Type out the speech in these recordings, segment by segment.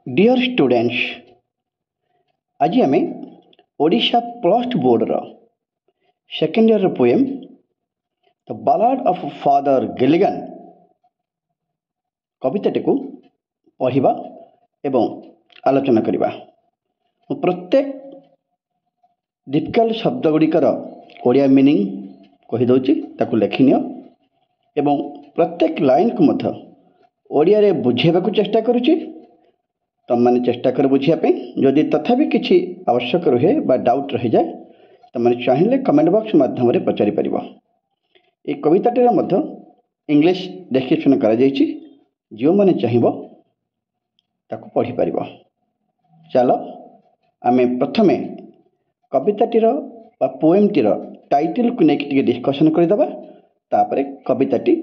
Dear students, आज आम Odisha plus two बोर्डर second year poem the ballad of father Gilligan कविताटी को पढ़ा एवं आलोचना करवा। प्रत्येक डिफिकल्ट शब्द गुड़िकर ओडिया मीनिंग कहीदे ताकू लेखिनिय एवं प्रत्येक लाइन को मध्य ओडिया रे बुझेबा को चेष्टा करुच्ची। तुम मैंने चेष्टा कर बुझापी जदि तथापि किसी आवश्यक रहे बा डाउट रही जाए तुम मैंने चाहिए कमेंट बॉक्स माध्यम पचारि पार। ये कविताटी इंग्लिश डेस्क्रिप्शन कर जो मैंने चाहिए ताको पढ़ी पार। चलो आम प्रथमे कविताटीर पोएमटीर टाइटल को लेकिन डिस्कसन करदे। तापर कविताटी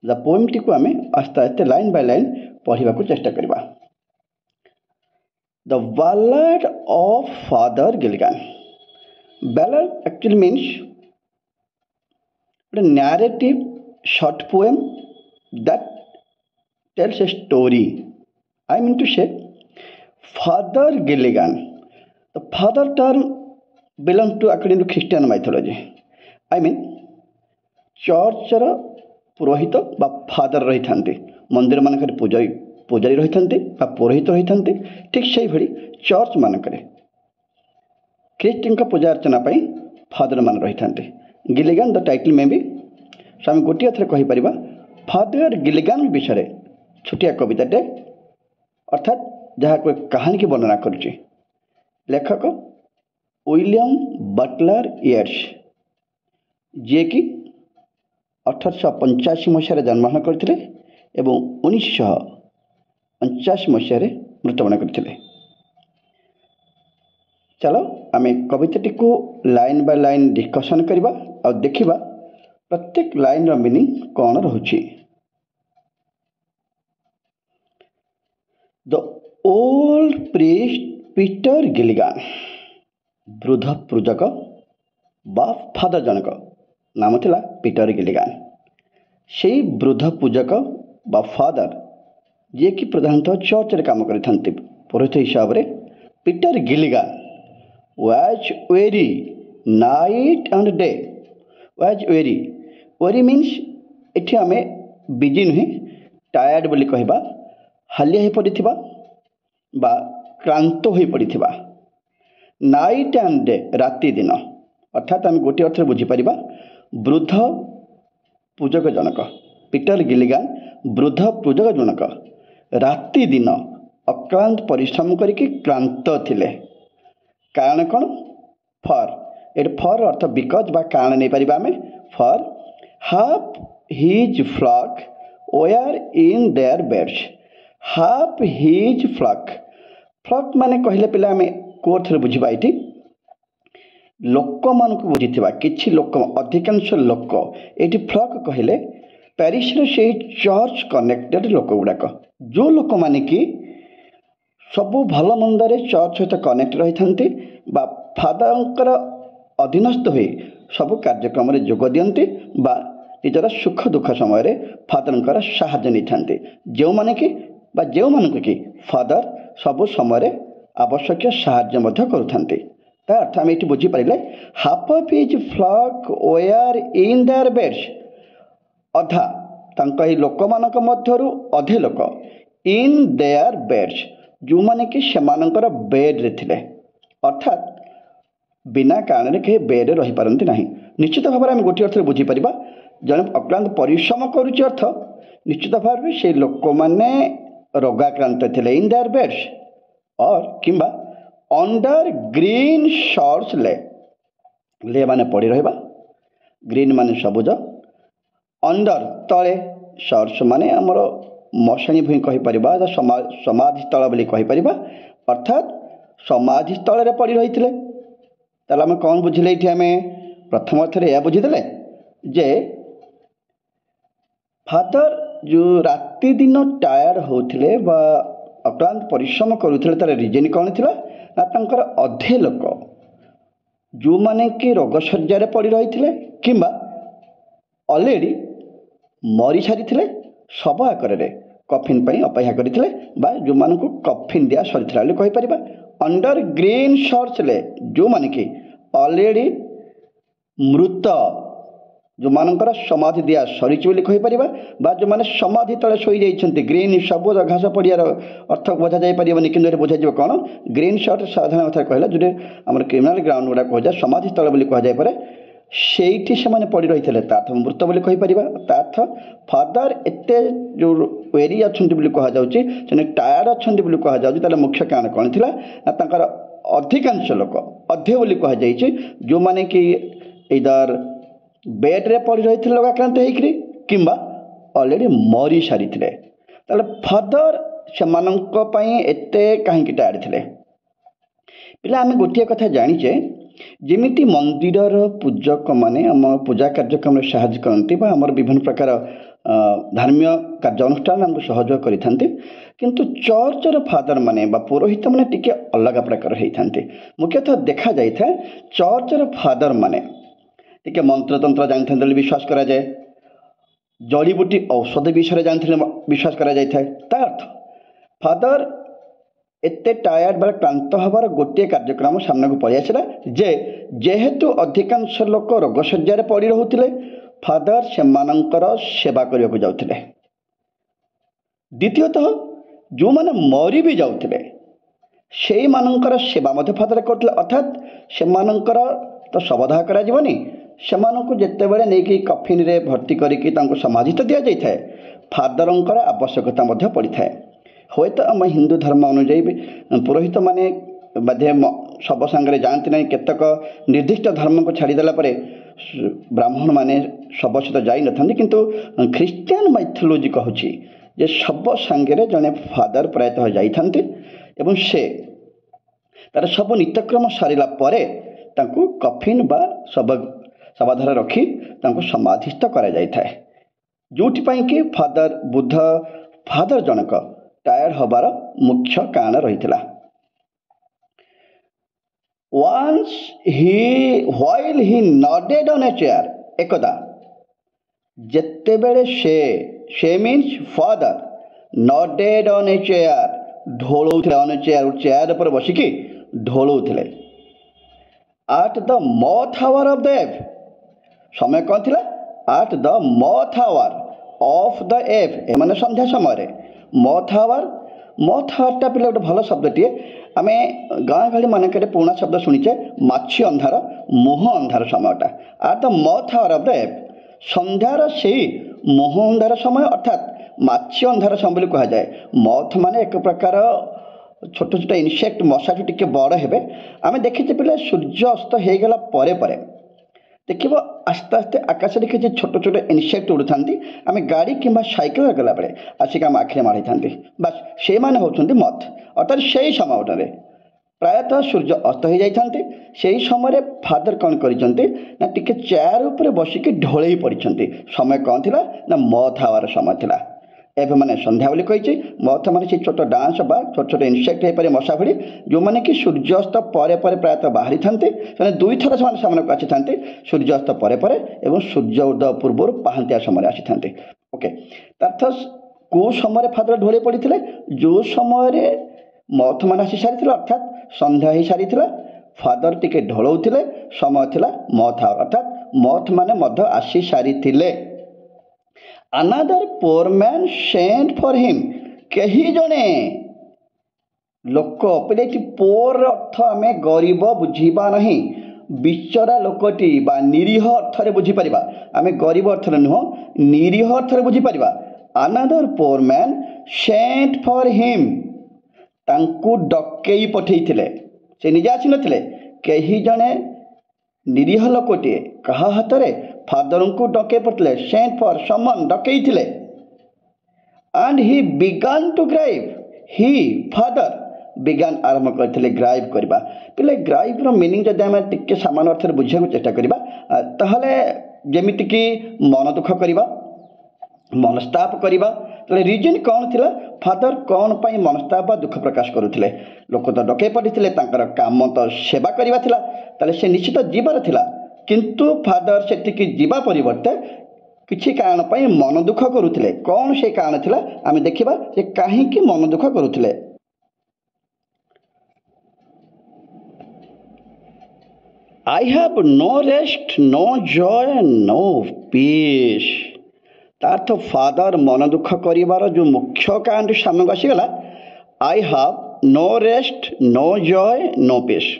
द पोएमटी को आम आस्ते आस्ते लाइन बाय लाइन पढ़ा को चेष्टा करवा। The Ballad of Father Gilligan. Ballad actually means a narrative short poem that tells a story. I mean to say, Father Gilligan. The father term belongs to according to Christian mythology. I mean, church पुरोहित बा father रही था मंदिर मानक पूजारी रही था पुरोहित रही था। ठीक से भाई चर्च मानक ख्रीष्ट पूजा अर्चना फादर मान रही था। गिलिगन द टाइटल में भी आम गोटे थर कहीपर फादर गिलिगन विषय छोटिया कविताटे अर्थात जहाँ कोई कहानी की वर्णना करुच्ची। लेखक विलियम बटलर येट्स जी कि 1885 मसीह जन्मग्रहण करते एवं 1949 मसीह मृत्युवरण करते। चलो आम कविताटी को लाइन बाय लाइन डिस्कसन करवा और देखा प्रत्येक लाइन रो मीनिंग कौन रहुछि। The old priest Peter Gilligan वृद्ध पूजक बा फादर जनक नाम थिला पीटर गिलिगन। से वृद्ध पूजक बा फादर जे कि प्रधानतः चर्च रे काम करथांती पुरोहित हिसाब रे Peter Gilligan was very night and day. Was very very means एठी आमे बिजी नुहे टायर्ड बोली कहबा हालिया हो पड़िथिबा बा क्लांत हो पड़िथिबा। नाइट एंड डे राति दिन अर्थात आम गोटे अर्थ बुझी पारिबा वृद्ध पूजक जनक पीटर गिलिगन वृद्ध पूजक जनक राति दिन अक्लांत परिश्रम करके क्लांत थिले। कारण कौन for eight for earth because बा कारण नहीं पारिबा आमे for half his flock were in their beds. Half his flock flock माने कहले पिला आमे कोर्थ रे बुझिबा इठी लोक मान को बुझी किछि लोक अधिकांश लोक ये फ्लॉक कहले प्यारिस से चर्च कनेक्टेड लोक गुड़ाक जो लोक माने कि सबू भल मंदे चर्च सहित कनेक्ट रही था फादर अधीनस्थ हो सब कार्यक्रम जोग दियंती बा निजर सुख दुख समय फादर साहाय्य नहीं था। जो माने कि बा जो मानक कि फादर सब समय आवश्यक साहाय्य करुथांती। अर्थ आम ये बुझीपारे half of his flock were in their beds अधा तांका ही लोक मानक मध्यरु अधे लोक इन देयर बेड्स जो माने कि सेमानकर बेड रे थिले अर्थात बिना कारण कहीं बेड रही पारती नहीं। निश्चित भाव में आम गोटे अर्थ बुझीपार जन अक्लांत परिश्रम करुच्ची अर्थ निश्चित भाव से लोक मैंने रोगाक्रांत थे इन देयर बेड्स और किंबा अंडर ग्रीन शॉर्ट्स ले माने पड़ी रहा ग्रीन माने सबुज अंडर तले शॉर्ट्स माने आमर मशाणी भूमि कहीपर समाधि स्थल बोली कहीपर अर्थात समाधि स्थल रे पड़ी रही थे। आम कौन बुझे ये आम प्रथम अर्थ यह बुझीदे जे फादर जो राति दिन टायर्ड होते अक्लांत परिश्रम करुले तार रिजन कौन थी ना तांकर अधे लोक जो माने कि रोग शଯ୍ୟାରେ पड़ी रही थे कि ऑलरेडी मरी सारी शव आकार कफिन पर अपेक्षा करते जो मानक कफिन दिया सरी कहीपर अंडर ग्रीन सर्च जो मान कि ऑलरेडी मृत जो मानकर समाधि दिया सरी कहीपर जो मैंने समाधि तले शोई जाइए ग्रीन सब घास पड़ियार अर्थ बुझा जापर कि बुझा कौन ग्रीन सर्ट साधारण कथा कहला जो आम क्रिमिनाल ग्राउंड गुड़ा कहुए समाधि तल कहुए से पड़ रही है तार्थ मृत बोली कहीपर तार्थ फादर एत जो वेरी अच्छा कहु टायर्ड अच्छा कहु मुख्य कारण कौन थी ना अधिकांश लोक अधे बोली कहुई जो मैंने कि इधर बेड्रे पड़ रही लोक आक्रांत होकर ऑलरेडी मरी सारी फादर से एत कहीं टायर्ड थे पिला आम गोटे कथा जानीचे जमीती मंदिर पूजक मैंने आम पूजा कार्यक्रम साहय करती आमर विभिन्न प्रकार धार्मिक कार्यानुष्ठान आमको सहयोग करते किंतु चर्चर फादर माने पुरोहित मैंने टिके अलग प्रकार होते मुख्यतः देखा जाए चर्चर फादर माने टिके मंत्रतंत्र जानते विश्वास करा जाए जड़ीबूटी औषध विषय जानते विश्वास करा जाए अर्थ फादर एते टायर्ड बा क्लांत हबार गोटे कार्यक्रम सामना को पड़े आसला जेहेतु अधिकांश लोक रोगशज्यार पड़ रोते फादर से सेवा करने को जाते द्वितीयतः जो मैंने मरी भी जाते से मानकर सेवा मध्य फादर करते अर्थात से तो शवदाह करानी से जितेबाला नहीं कफिन रे भर्ती करके समाधि तो दि जाए फादर आवश्यकता पड़ी था हे तो आम हिंदू धर्म अनुजाई पुरोहित माने बाधे शव सांगे जाती ना केतक निर्दिष्ट धर्म को छाड़देला ब्राह्मण माने शव सहित जाई न था किंतु ख्रीस्टियन माइथोलॉजी कहूँ जे शव सांगे जड़े फादर प्रायतः जाइथांते एवं से तार सब नित्यक्रम सारा कफिन बा शवधार रखी समाधिस्थ कर जोपाई कि फादर बुद्ध फादर जनक टायर्ड हबार मुख्य कारण रही once he while he nodded on a chair एकदा जेतेबेले से means father nodded on a chair ढोलौथिले ऑन ए चेयर पर बसिकी ढोलौथिले at the moth hour of the eve समय कौन थिला at the moth hour of the eve माने संध्या समय मथ आवर पिले गोटे भल शब्दटीए आम गाँ गहली मानक पुराना शब्द शुणीचे माछी अंधार मुह अंधार समयटा eight the moth hour of the एव संध्यार से मुह अंधार समय अर्थात माछी अंधार समय कहुए मथ माने एक प्रकार छोट छोट इनसेक्ट मशा जो टी बड़ हे आम देखीचे पे सूर्य अस्त हो गला देख आस्ते आस्ते आकाश किसी छोट छोट इनसेक्ट उड़ू था आम गाड़ी कि सैकेल गला बेले आसिक आम आखिरी माड़ी था बास से मैंने होती मथ अर्थात से समय प्रायतः सूर्य अस्त हो जाते से समय फादर कौन करना टिके चेयर उपर बसिकी ढोल पड़ी समय कौन थी ना मथ आवर समय था एवं मैंने संध्या बोली कही मथ माने से छोट डांस बा छोट छोट इनसेक्ट हो पारे मशा भड़ी जो मैंने कि सूर्यास्त पर प्रायतः बाहरी था दुई थर से सामने को आसी था सूर्यास्त पर एवं सूर्य उदय पूर्व पहांतिया समय आसी था ओके अर्थ कौ समय फादर ढोले पड़ी जो समय मथ मान आसी सारी अर्थात संध्या हो सारी फादर टिके ढोलौथिले समय थिला मथ आवर अर्थात मथ माने मध्य आसी सारी another poor man sent for him कही जने लोक पे पोर अर्थ आम गरीब बुझीबा नहीं बिचरा लोकटी बा निरीह अर्थ बुझीपर आम गरीब अर्थ नुह निरीह अर्थ बुझीपर another poor man sent for him तांकु डकई पठेइथिले से निजे आसी नथिले कही जने निरीह लोकटे कहा हाथ में फादर को डके पड़ते सेंट फॉर समन डकई थिले and he began to grieve he father began आरंभ करते ग्राइव करवा पे ग्राइव मीनिंग जब आम टे सामान अर्थ बुझा चेष्टा करवा ताहले जेमिति कि मन दुख करवा मनस्ताप करवा रिजन कौन थिला फादर कौन पाई मनस्ताप दुख प्रकाश करुले लोक तो डकई पड़ते काम तो सेवा करवा से निश्चित जीवार थिला किंतु फादर से जीवा परिवर्ते କିଛି କାରଣ ପାଇଁ ମନ ଦୁଃଖ କରୁଥିଲେ। କ'ଣ ସେ କାରଣ ଥିଲା ଆମେ ଦେଖିବା ଯେ କାହିଁକି ମନ ଦୁଃଖ କରୁଥିଲେ। I have no rest, no joy, no peace। ତା ଅର୍ଥ ଫାଦର ମନ ଦୁଃଖ କରିବାର ଯେଉଁ ମୁଖ୍ୟ କାରଣଟି ସାମନାକୁ ଆସିଗଲା, I have no rest, no joy, no peace।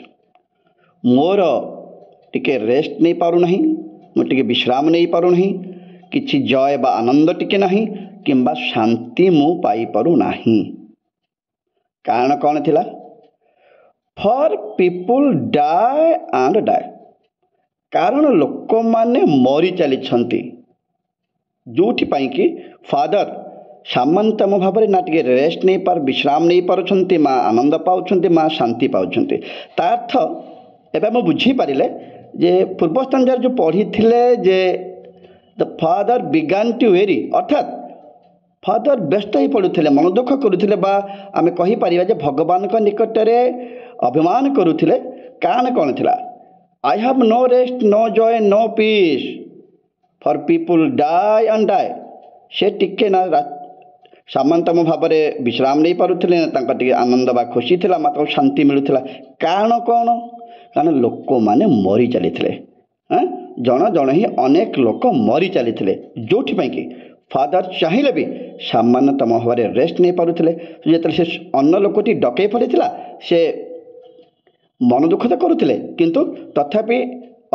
ମୋର ଟିକେ ରେଷ୍ଟ ନେଇପାରୁନାହିଁ, ମୁଁ ଟିକେ ବିଶ୍ରାମ ନେଇପାରୁନାହିଁ, କିଛି ଜୟ ବା ଆନନ୍ଦ ଟିକେ ନାହିଁ, କିମ୍ବା ଶାନ୍ତି ମୁଁ ପାଇପାରୁନାହିଁ। କାରଣ କ'ଣ ଥିଲା? For people die and die. କାରଣ ଲୋକମାନେ ମରି ଚାଲିଛନ୍ତି। ଯେଉଁଥିପାଇଁ କି ଫାଦର ସାମାନ୍ୟତମ ଭାବରେ ନା ଟିକେ ରେଷ୍ଟ ବିଶ୍ରାମ ନେଇପାରୁଛନ୍ତି, ମା ଆନନ୍ଦ ପାଉଛନ୍ତି, ମା ଶାନ୍ତି ପାଉଛନ୍ତି। ତା ଅର୍ଥ ଏବେ ଆମେ ବୁଝିପାରିଲେ ଯେ ପୂର୍ବ ସ୍ଥାନରେ ଯେଉଁ ପଢ଼ିଥିଲେ ଯେ ଦ ଫାଦର ବିଗାନ୍ ଟୁ ୱେରି, ଅର୍ଥାତ୍ ଫାଦର ବ୍ୟସ୍ତ ହୋଇ ପଡ଼ୁଥିଲେ, ମନ ଦୁଃଖ କରୁଥିଲେ, ବା ଆମେ କହିପାରିବା ଯେ ଭଗବାନଙ୍କ ନିକଟରେ ଅଭିମାନ କରୁଥିଲେ। କାରଣ କ'ଣ ଥିଲା? I have no rest, no joy, no peace, for people die and die। ସେ ଟିକେ ନା ସାମାନ୍ୟତମ ଭାବରେ ବିଶ୍ରାମ ନେଇପାରୁଥିଲେ, ନା ତାଙ୍କର ଟିକେ ଆନନ୍ଦ ବା ଖୁସି ଥିଲା, ମାତ୍ର ଶାନ୍ତି ମିଳୁଥିଲା। କାରଣ କ'ଣ? କାରଣ ଲୋକମାନେ ମରି ଚାଲିଥିଲେ। ଜଣ ଜଣ ହିଁ ଅନେକ ଲୋକ ମରି ଚାଲିଥିଲେ, ଯେଉଁଥିପାଇଁ କି ଫାଦର ଚାହିଁଲେ ବି ସାମାନ୍ୟତମ ଭାବରେ ରେଷ୍ଟ ନେଇପାରୁଥିଲେ। ଯେତେବେଳେ ସେ ଅନ୍ୟ ଲୋକଟି ଡକେଇ ପଡ଼ିଥିଲା, ସେ ମନ ଦୁଃଖ ତ କରୁଥିଲେ, କିନ୍ତୁ ତଥାପି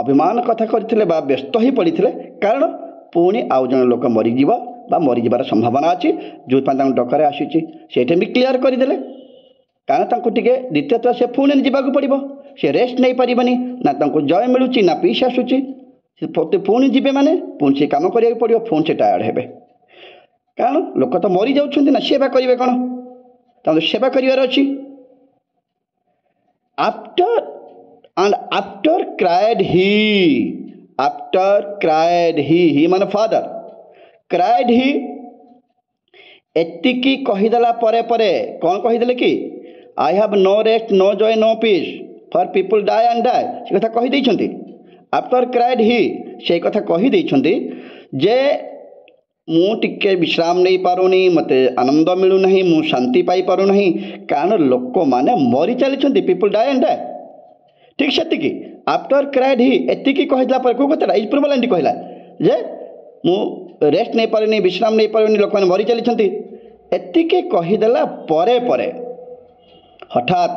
ଅଭିମାନ କଥା କରିଥିଲେ ବା ବ୍ୟସ୍ତ ହୋଇ ପଡ଼ିଥିଲେ। କାରଣ ପୁଣି ଆଉ ଜଣେ ଲୋକ ମରିଯିବ ବା ମରିଯିବାର ସମ୍ଭାବନା ଅଛି, ଯେଉଁଥିପାଇଁ ତାଙ୍କୁ ଡକାରେ ଆସୁଛି। ସେଇଟା ବି କ୍ଲିୟର କରିଦେଲେ। କାରଣ ତାଙ୍କୁ ଟିକେ ଦ୍ୱିତୀୟତଃ ସେ ପୁଣି ଯିବାକୁ ପଡ଼ିବ, ସେ ରେଷ୍ଟ ନେଇପାରିବନି, ନା ତାଙ୍କୁ ଜୟ ମିଳୁଛି ନା ପିସ୍ ଆସୁଛି। ସେ ପୁଣି ଯିବେ ମାନେ ପୁଣି ସେ କାମ କରିବାକୁ ପଡ଼ିବ, ପୁଣି ସେ ଟାୟାର୍ଡ଼ ହେବେ। କାରଣ ଲୋକ ତ ମରିଯାଉଛନ୍ତି ନା, ସେବା କରିବେ କ'ଣ? ତାଙ୍କୁ ସେବା କରିବାର ଅଛି। After cried he, after cried he ମାନେ ଫାଦର, cried he, ଏତିକି କହିଦେଲା ପରେ ପରେ କ'ଣ କହିଦେଲେ କି? I have no rest, no joy, no peace, for people die and die। ସେ କଥା କହିଦେଇଛନ୍ତି। After cried he, ସେ କଥା କହିଦେଇଛନ୍ତି ଯେ ମୁଁ ଟିକେ ବିଶ୍ରାମ ନେଇପାରୁନି, ମୋତେ ଆନନ୍ଦ ମିଳୁନାହିଁ, ମୁଁ ଶାନ୍ତି ପାଇପାରୁନାହିଁ, କାରଣ ଲୋକମାନେ ମରି ଚାଲିଛନ୍ତି। People die and die. ଠିକ୍ ସେତିକି ଆଫ୍ଟର କ୍ରାଏଡ୍ ହି, ଏତିକି କହିଦେଲା ପରେ କେଉଁ କଥାଟା? ଏଇ ପୂର୍ବ ଲାଇନ୍ଟି କହିଲା ଯେ ମୁଁ ରେଷ୍ଟ ନେଇପାରୁନି, ବିଶ୍ରାମ ନେଇପାରୁନି, ଲୋକମାନେ ମରି ଚାଲିଛନ୍ତି। ଏତିକି କହିଦେଲା ପରେ ପରେ ହଠାତ୍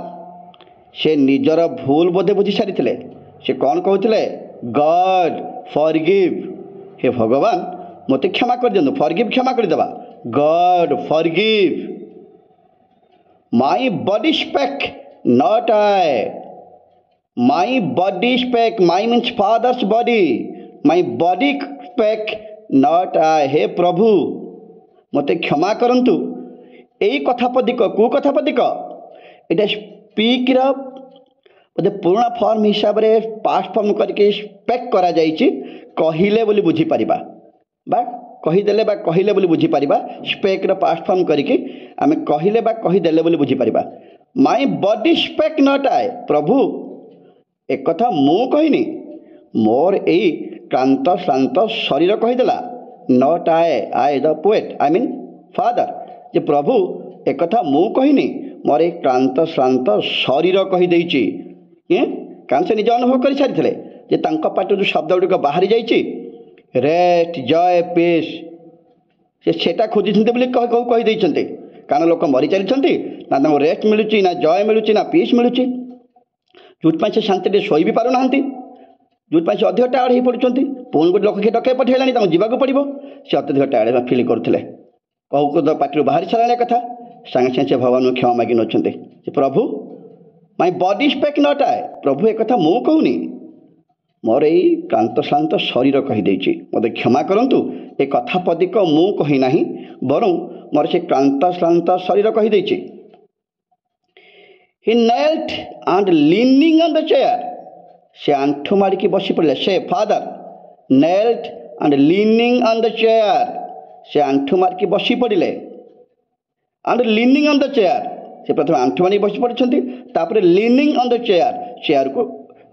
ସେ ନିଜର ଭୁଲ ବୋଧେ ବୁଝି ସାରିଥିଲେ। ସେ କ'ଣ କହୁଥିଲେ? ଗଡ୍ ଫରଗିଭ୍, ହେ ଭଗବାନ ମୋତେ କ୍ଷମା କରିଦିଅନ୍ତୁ। ଫରଗିଭ୍ କ୍ଷମା କରିଦେବା। God forgive my body spake, not I. My body spake, my means father's body, my body spake, not I. ହେ ପ୍ରଭୁ ମୋତେ କ୍ଷମା କରନ୍ତୁ। ଏଇ କଥା ପଦିକ, କେଉଁ କଥା ପଦିକ? ଏଇଟା ସ୍ପିକ୍ର ବୋଧେ ପୁରୁଣା ଫର୍ମ ହିସାବରେ ପାଷ୍ଟ ଫର୍ମ କରିକି ସ୍ପେକ୍ କରାଯାଇଛି। କହିଲେ ବୋଲି ବୁଝିପାରିବା ବା କହିଦେଲେ ବା କହିଲେ ବୋଲି ବୁଝିପାରିବା। ସ୍ପେକ୍ର ପାଷ୍ଟ ଫର୍ମ କରିକି ଆମେ କହିଲେ ବା କହିଦେଲେ ବୋଲି ବୁଝିପାରିବା। ମାଇ ବଡି ସ୍ପେକ୍ ନଟ୍ ଆଇ। ପ୍ରଭୁ ଏକଥା ମୁଁ କହିନି, ମୋର ଏଇ କ୍ଳାନ୍ତ ଶ୍ରାନ୍ତ ଶରୀର କହିଦେଲା। Not I, I the poet, I mean father. ଯେ ପ୍ରଭୁ ଏକଥା ମୁଁ କହିନି, ମୋର ଏଇ କ୍ଳାନ୍ତ ଶ୍ରାନ୍ତ ଶରୀର କହିଦେଇଛି। କାରଣ ସେ ନିଜେ ଅନୁଭବ କରିସାରିଥିଲେ ଯେ ତାଙ୍କ ପାଟିରୁ ଯେଉଁ ଶବ୍ଦ ଗୁଡ଼ିକ ବାହାରି ଯାଇଛି, ରେଷ୍ଟ, ଜୟ, ପିସ୍, ସେ ସେଟା ଖୋଜିଛନ୍ତି ବୋଲି କହିଦେଇଛନ୍ତି। କାରଣ ଲୋକ ମରି ଚାଲିଛନ୍ତି, ନା ତାଙ୍କୁ ରେଷ୍ଟ ମିଳୁଛି, ନା ଜୟ ମିଳୁଛି, ନା ପିସ୍ ମିଳୁଛି। ଯେଉଁଥିପାଇଁ ସେ ଶାନ୍ତିରେ ଶୋଇ ବି ପାରୁନାହାନ୍ତି, ଯେଉଁଥିପାଇଁ ସେ ଅଧିକ ଟାୟାର୍ଡ଼ ହୋଇପଡ଼ୁଛନ୍ତି। ପୁଣି ଗୋଟେ ଲୋକ କିଏ ଡକେଇ ପଠାଇଲାଣି, ତାଙ୍କୁ ଯିବାକୁ ପଡ଼ିବ। ସେ ଅତ୍ୟଧିକ ଟାୟାର୍ଡ଼ ଫିଲ୍ କରୁଥିଲେ। କହୁ ପାଟିରୁ ବାହାରି ସାରିଲାଣି କଥା। ସାଙ୍ଗେ ସାଙ୍ଗେ ସେ ଭଗବାନଙ୍କୁ କ୍ଷମା ମାଗି ନେଉଛନ୍ତି ଯେ ପ୍ରଭୁ ମାଇ ବଡି ସ୍ପେକ୍ ନଟ୍ ଆଇ। ପ୍ରଭୁ ଏକଥା ମୁଁ କହୁନି, ମୋର ଏଇ କ୍ଳାନ୍ତ ଶ୍ରାନ୍ତ ଶରୀର କହିଦେଇଛି। ମୋତେ କ୍ଷମା କରନ୍ତୁ। ଏ କଥା ପଦିକ ମୁଁ କହିନାହିଁ, ବରଂ ମୋର ସେ କ୍ଳାନ୍ତ ଶ୍ରାନ୍ତ ଶରୀର କହିଦେଇଛି। ହି knelt and leaning on the chair, ସେ ଆଣ୍ଠୁ ମାଡ଼ିକି ବସି ପଡ଼ିଲେ। ସେ father knelt and leaning on the chair, ସେ ଆଣ୍ଠୁ ମାରିକି ବସି ପଡ଼ିଲେ। and leaning on the chair, ସେ ପ୍ରଥମେ ଆଣ୍ଠୁ ମାରିକି ବସି ପଡ଼ିଛନ୍ତି, ତାପରେ leaning on the chair, ଚେୟାରକୁ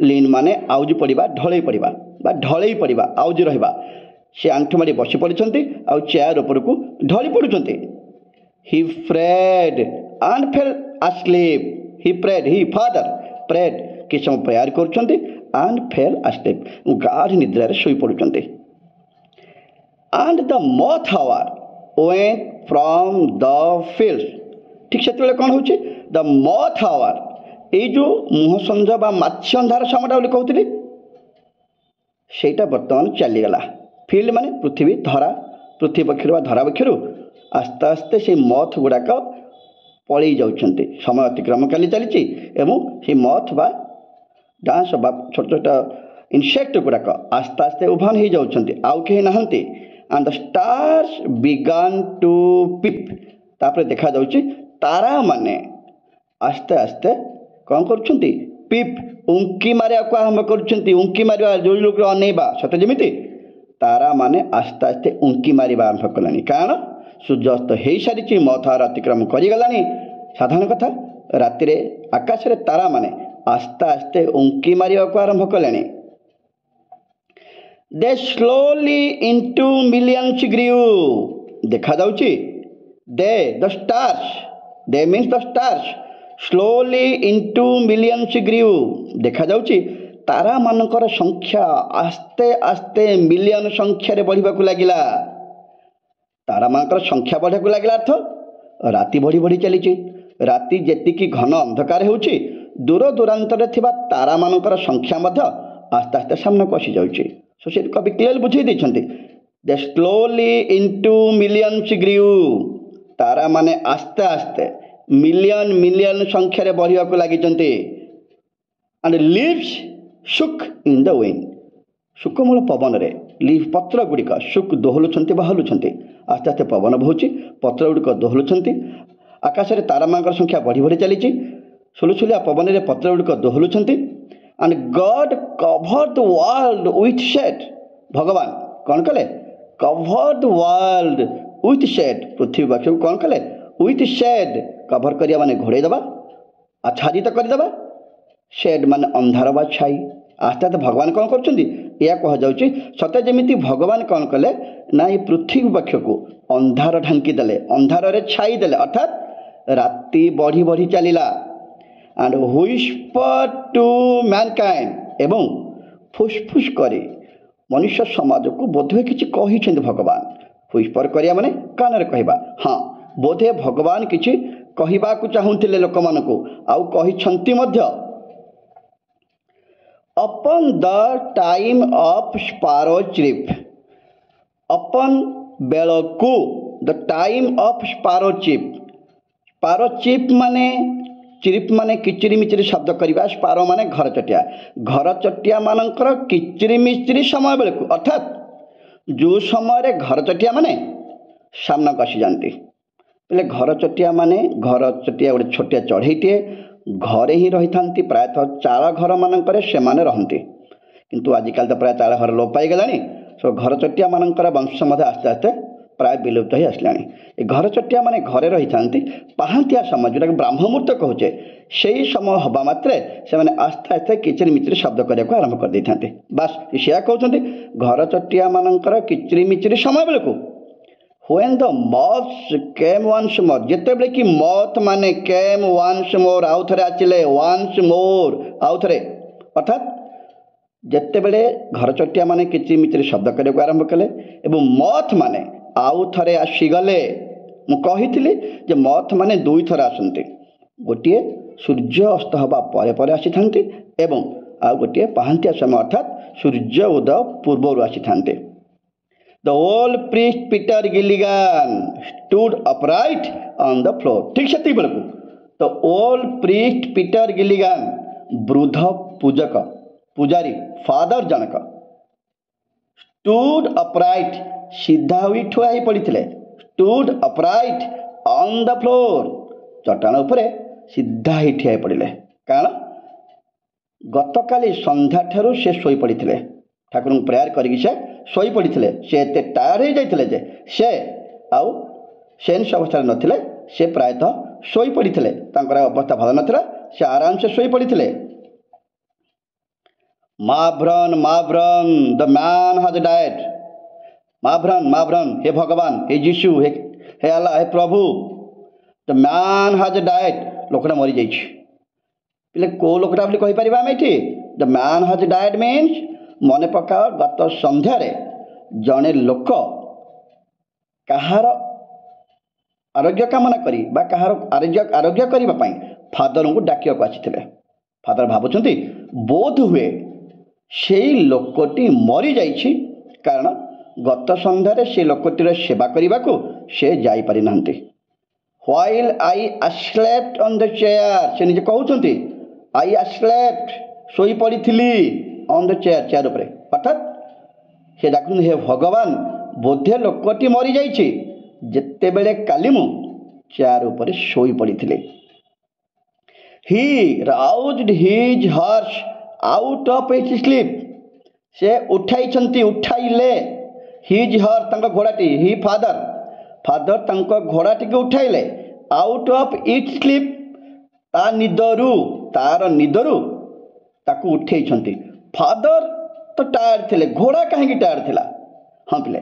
ଲିନ୍ ମାନେ ଆଉଜି ପଡ଼ିବା, ଢଳେଇ ପଡ଼ିବା ବା ଢଳେଇ ପଡ଼ିବା, ଆଉଜି ରହିବା। से आंठु माड़ी बसी पड़ते आउ चेयर उपरकू ढली पड़ुंट he prayed and fell asleep he prayed he father prayed कि समय प्रेयर करुँच एंड फेल asleep गाढ़ निद्रार शोई पड़ुंट and the moth hour went from the fields ठीक से कौन हो द moth hour ये जो मुह संज बा माछी अंधार समयटा बोली कहती सेटा बर्तमान चलीगला फिल्ड माने पृथ्वी धरा पृथ्वी पक्षर धरा पक्षर आस्ते आस्ते से मथ गुड़ाक पलि जाउछन्ते समय अतिक्रम कली चली से मथ बा डांस बा छोट छोट इनसेक्ट गुड़ाक आस्ते आस्ते उभान हो जाउछन्ते आउ कहीं नहांती and the stars began to peep तापर देखा जाउछि तारा माने आस्ते आस्ते कौन करुछन्ति पिप उंकी मारिया को आरंभ करुछन्ति उंकी मारिया जो लोग अनेबा सते जेमिति तारा माने आस्ते आस्ते उंकी मारिबा आरंभ कलानी कारण सूर्यास्त हो सारी मथार अतिक्रम करिगलानी साधारण कथा राति आकाश रे तारा माने आस्ते आस्ते उंकी मारिया को आरंभ कले they slowly into millions grew देखा जाउछि they the stars they means the stars slowly into millions grew देखा जाउछि तारा मानकर संख्या आस्ते आस्ते मिलियन संख्यार बढ़िबाकू लागिला तारा मानकर संख्या बढ़िबाकू लागिला अर्थ राति बढ़ी बढ़ी चली राति जेतिकी घन अंधकार होउछि दूर दूरांतर थिबा तारा मानकर संख्या मध्य आस्ते आस्ते सामने को आसी जाउछि सो से कवि क्लियर बुझाई देछन्ति they slowly into millions grew तारा माने आस्ते आस्ते मिलियन मिलियन संख्यार बढ़िबाकू लागिचन्ति and leaves shook in the wind शुकमूल पवन रे लीफ पत्र गुड़िक शुक दोहलुंट बाहलुंट आस्ते आस्ते पवन बहुची पत्र गुड़िक दोहलुंट आकाश में तारा मांकर संख्या बढ़ी बढ़ी चली सुलुसुलिया पवन रे पत्र गुड़िक दोहलुंट and God cover the world with shade भगवान कौन कले cover the world with shade पृथ्वी पक्ष को कौन कले विथ शेड कभर करिया माने घोड़े दबा आच्छादित करदेबा शेड माने अंधार बा छाई आस्ते आस्ते भगवान कौन कर सत्य जमी भगवान कौन कले ना ये पृथ्वी पक्ष को अंधार ढांकी देले अंधार रे छाई देले अर्थात राति बढ़ी बढ़ी चलिला एंड व्हिस्पर टू मैनकाइंड एवं फुसफुस करे मनुष्य समाज को बोधे किसी कही भगवान व्हिस्पर करिया माने कान रे कहबा हाँ बोधे भगवान किसी कहबा को चाहूले लोक मान को आउ कहिछंती मध्य upon the time of sparrow chirp upon बेलकू the time of sparrow chirp माने चिरिप माने किचिरी मिचिरी शब्द करवा स्पारो माने घर चटिया मानकर किचिरी मिचिरी समय बेलू अर्थात जो समय घर चटिया माने सामना को आसी जाती बोले घर चटिया माने घर चटिया गोटे छोटिया चढ़ईटे घरे ही रही था प्रायतः चाल घर मानक से रहती किंतु आजिकल तो प्राय चाल घर लोप पाईगलानी सो घर चटिया मानकर वंश आस्ते आस्ते प्राय विलुप्त हो आसला घर चटिया माने घरे रही था पहांतिया समय जोटा ब्राह्म मुहूर्त कहचे से समय हवा मात्रे से आस्ते आस्ते किचिरी मिचिरी शब्द करने को आरंभ कर देते बास से कहते घर चटिया मानकर किचिरी मिचिरी समय बेलू When the moths came once more जेतेबेले कि मथ माने came once more आउ थरे आचिले once more आउ थरे अर्थात जेतेबेले घर चटिया माने किचिरी मिचिरी शब्द करने को आरंभ कले एवं मथ माने आउ थरे आसीगले मु कहिथिली जे मथ माने दुई थर आसंती गोटे सूर्य अस्त हवा परे परे आसी थांती एवं आउ गोटे पहांतिया समय अर्थात सूर्य उदय पूर्वरु आसी थांती The old priest Peter Gilligan stood upright on the floor. ठीक से बेलू The old priest Peter Gilligan वृद्ध पूजक पुजारी फादर जनक stood upright सीधा हुई ठुआ ही पड़ी stood upright on the floor चट्टान उपरे सीधा ही ठिया पड़े कारण गतकाली संध्या ठारू से शोई पड़ी ठाकुर प्रेयर करिक से शोई पड़ी से एत टायर हो जाते जे से आउ सेन्स अवस्था नथिले से प्रायतः शोई पड़ी अवस्था भल नाला से आराम से शोई पड़ी माभ्रन द मैन हाज डाइड ମାଭ୍ରନ୍ हे भगवान हे जीशु हे अल्लाह हे प्रभु द मैन हाज डाएड लोकटा मरी जाइए पिले को लोकटा बोली कहि परिबा आमे एठी द मैन हाज डाएड मीन्स मने पकाओ गत संध्यार जड़े लोक कहार आरोग्य कामना करी बा कहार आरोग्य करने फादर को डाकिया आसी फादर भावुंट बोध हुए से लोकटी मरी जाइए कारण गत संध्यार से लोकटीर सेवा करने को से जापारि ना while I slept on the chair से निजे कहते आई स्लेप्ट शोई पड़ी ऑन द चेयर चेयर उपर अर्थात से डाक हे भगवान बोधे लोकटी मरी जाइए जिते बेले काली मु चेयर उपर शोई पड़ी he roused his horse out of its sleep से उठाइले हिज हॉर्स तंक घोड़ाटी ही फादर तंक घोड़ाटी के उठाइले आउट ऑफ इट्स स्लीप तार निदरू ताकू उठे फादर तो टायर्ड थे घोड़ा कहीं टायर्ड थिला हाँ पिले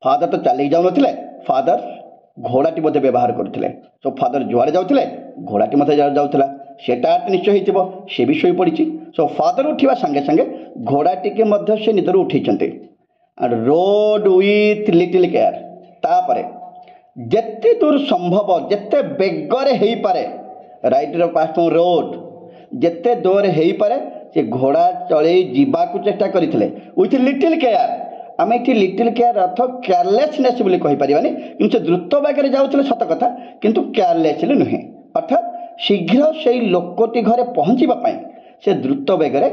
फादर तो चलिक जाऊ न फादर घोड़ाटी मध्य व्यवहार करते सो फादर जुआड़े जाते घोड़ाटी मत जाऊला से टायर निश्चय हो सी भी शोई पड़ी सो फादर उठा संगे संगे घोड़ाटी के मध्य से निदर उठे रोड विथ लिटिल केयर तापर जिते दूर संभव जिते बेगरे हो पारे राइट पास रोड जिते दूर हो पारे से घोड़ा चल जावाक चेष्टा करते विथ लिटिल केयर आम ये लिटिल केयर अर्थ केयरलेसनेस बोली कहीपरानी कि द्रुत बेगर जाऊे सत कथा किंतु केयरलेसली नुहे अर्थात शीघ्र से लोकटी घरे पहुँचापी से द्रुत बेगर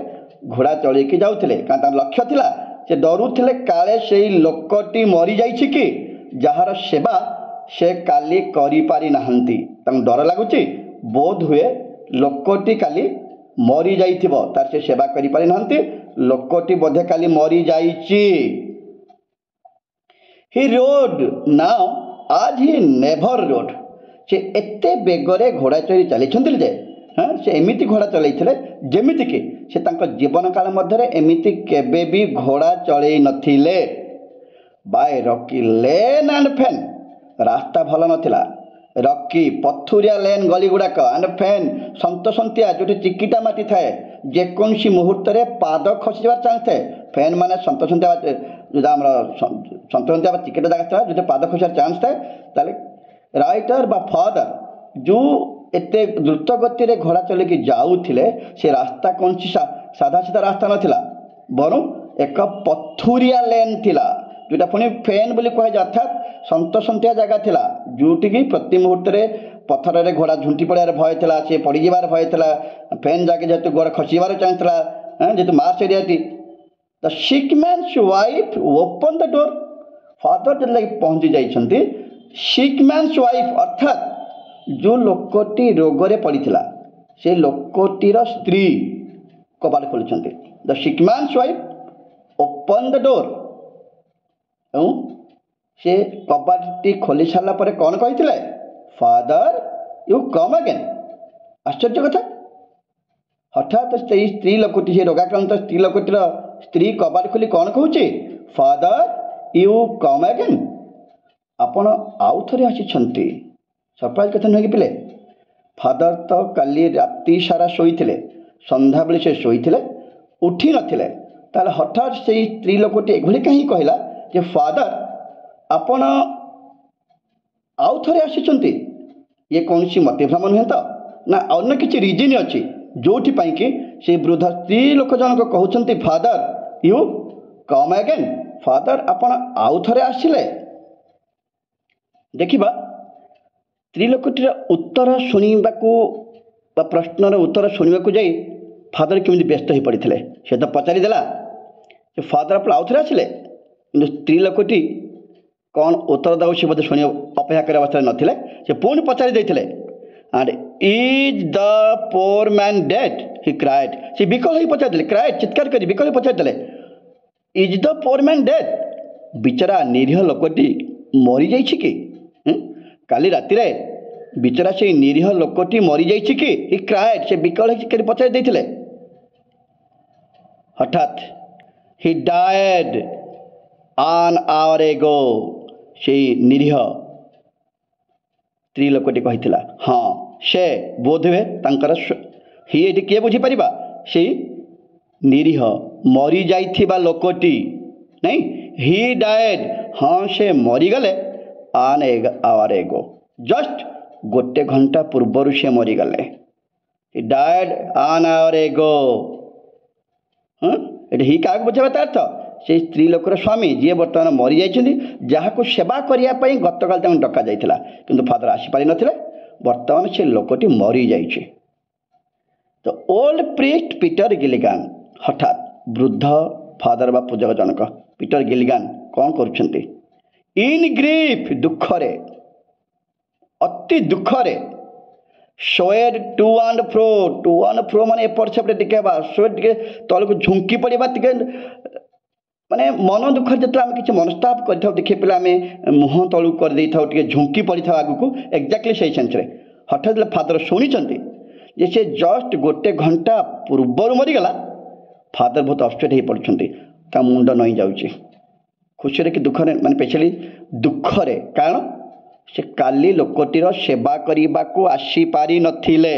घोड़ा चलैकी जाऊे कारण लक्ष्य थिला से डरुले काले से लोकटी मरी जाइए कि जार सेवा से काली करि ना डर लगुच बोध हुए लोकटी काली मरी जाइथिबो तार से सेवा करि पारि नाहंती लोकटी बोधे काली मरी जाइछि ही रोड नाउ आज ही नेभर रोड से एते बेगरे घोड़ा चढ़ी चली जे हाँ से एमिति घोड़ा चलते जमीती कि से तांको जीवन काल मध्य एमिति केबे भी घोड़ा चलई नथिले बाय रॉकी लेन एंड फेन रास्ता भल नथिला रॉकी पथुरिया लेन गली गुड़ाक एंड फेन सन्तसंतिया जो चिकिटा माटी थाए जेकोसी मुहूर्त पाद खसी जावार चान्स थाए फेन माने सन्तसंतिया जो आम सन्तसंतिया चिकिटा जगह था जो पाद खसार चान्स थाए ताले राइटर बा फादर जो एते द्रुत गति रे घोड़ा चलिकी जाऊथिले से रास्ता कौन सी साधा सीधा रास्ता नथिला बरु एक पथुरिया लेन थिला जोटा पुणी फेन बोली कह अर्थात सन्तसंतिया जगह थिला जोटिकी प्रति मुहूर्त पथर रे घोड़ा झुंटी पड़ार भय थिला से पड़ीजार भय थिला फेन जाके जेहेतु गोड़ खसीबार चान्स थिला जेहेतु मार्च एरियाटी the sick man's wife open the door father जो पहुँची जाइछंती सिक मैन्स वाइफ अर्थात जो लोकटी रोगरे पड़ीथिला से लोकटीर स्त्री कबाड़ खोलुछंती the sick man's wife open the door से कबाटी खोली सारा पर कौन कही फादर यू कम अगेन आश्चर्य कथा हठात स्त्री लोकटी से रोगाक्रांत स्त्री लोकटीर स्त्री कबाड़ खोली कौन कहूँ फादर यू कम अगेन आपण आउ थे आसी सरप्राइज कथा नुहे कि पिले फादर तो काली राति सारा शोते संध्या बेले से शोते उठी नथिले ताले हठात से स्त्री लोकटी एभली कहीं कहला जे फादर आपण आउ थे आसी ये कौन सी मतिभ्रम नुहे तो ना अन्य किसी रिजन अच्छी जो कि से वृद्ध स्त्री लोक जनक कहते father you come again father आपण आउ थे आसिले देखिबा स्त्री लोकटीर उत्तर शुणा प्रश्नर उत्तर शुणा जाई फादर केमी व्यस्त हो पड़ते से तो पचारिदेला फादर आप आउ थे आसिले कि स्त्री लोकटी कौन उत्तर दाऊ से बोधे शुणी अपेक्षा कर अवस्था नथिले से पुणी पचारि देइथिले and is the poor man dead he cried से विकल ही पचारिदेले क्राइड चित्कार कर विकल ही पचारिदेले is the poor man dead बिचरा निरीह लोकटी मरी जाइछि कि काली राति रे बिचरा से निरीह लोकटी मरी जाइछि कि ही क्राइड से विकल कर पचारि देइथिले हठात ही डाएड an hour ago ସେଇ ନିରୀହ ସ୍ତ୍ରୀ ଲୋକଟି କହିଥିଲା। ହଁ ସେ ବୋଧହୁଏ ତାଙ୍କର ହି ଏଠି କିଏ ବୁଝିପାରିବା? ସେଇ ନିରୀହ ମରିଯାଇଥିବା ଲୋକଟି ନାଇଁ, ହି ଡାଏଡ୍, ହଁ ସେ ମରିଗଲେ an hour ago, ଜଷ୍ଟ ଗୋଟେ ଘଣ୍ଟା ପୂର୍ବରୁ ସେ ମରିଗଲେ। ହି ଡାଏଡ୍ an hour ago। ଏଠି ହି କାହାକୁ ବୁଝାଇବା? ତା ଅର୍ଥ ସେ ସ୍ତ୍ରୀ ଲୋକର ସ୍ୱାମୀ ଯିଏ ବର୍ତ୍ତମାନ ମରିଯାଇଛନ୍ତି, ଯାହାକୁ ସେବା କରିବା ପାଇଁ ଗତକାଲି ତାଙ୍କୁ ଡକାଯାଇଥିଲା, କିନ୍ତୁ ଫାଦର ଆସିପାରିନଥିଲେ। ବର୍ତ୍ତମାନ ସେ ଲୋକଟି ମରିଯାଇଛି। ତ ଓଲ୍ଡ ପ୍ରିଷ୍ଟ ପିଟର ଗିଲିଗାନ୍, ହଠାତ୍ ବୃଦ୍ଧ ଫାଦର ବା ପୂଜକ ଜଣକ ପିଟର ଗିଲିଗାନ୍ କ'ଣ କରୁଛନ୍ତି? ଇନ୍ ଗ୍ରିଫ୍, ଦୁଃଖରେ, ଅତି ଦୁଃଖରେ, ଶୋଏଡ୍ ଟୁ ଆଣ୍ଡ ଫ୍ରୋ ମାନେ ଏପଟ ସେପଟେ ଟିକେ ହେବା, ଶୋଏଡ୍ ଟିକେ ତଳକୁ ଝୁଙ୍କି ପଡ଼ିବା, ଟିକେ ମାନେ ମନ ଦୁଃଖରେ ଯେତେବେଳେ ଆମେ କିଛି ମନସ୍ତାପ କରିଥାଉ, ଦେଖି ପିଲା ଆମେ ମୁହଁ ତଳକୁ କରିଦେଇଥାଉ, ଟିକେ ଝୁଙ୍କି ପଡ଼ିଥାଉ ଆଗକୁ, ଏକ୍ଜାକ୍ଟଲି ସେଇ ସେନ୍ସରେ ହଠାତ୍ ଯେତେବେଳେ ଫାଦର ଶୁଣିଛନ୍ତି ଯେ ସେ ଜଷ୍ଟ ଗୋଟେ ଘଣ୍ଟା ପୂର୍ବରୁ ମରିଗଲା, ଫାଦର ବହୁତ ଅପସେଟ୍ ହୋଇପଡ଼ୁଛନ୍ତି। ତା ମୁଣ୍ଡ ନଇଁ ଯାଉଛି। ଖୁସିରେ କି ଦୁଃଖରେ, ମାନେ ସ୍ପେଶାଲି ଦୁଃଖରେ, କାରଣ ସେ କାଲି ଲୋକଟିର ସେବା କରିବାକୁ ଆସିପାରିନଥିଲେ,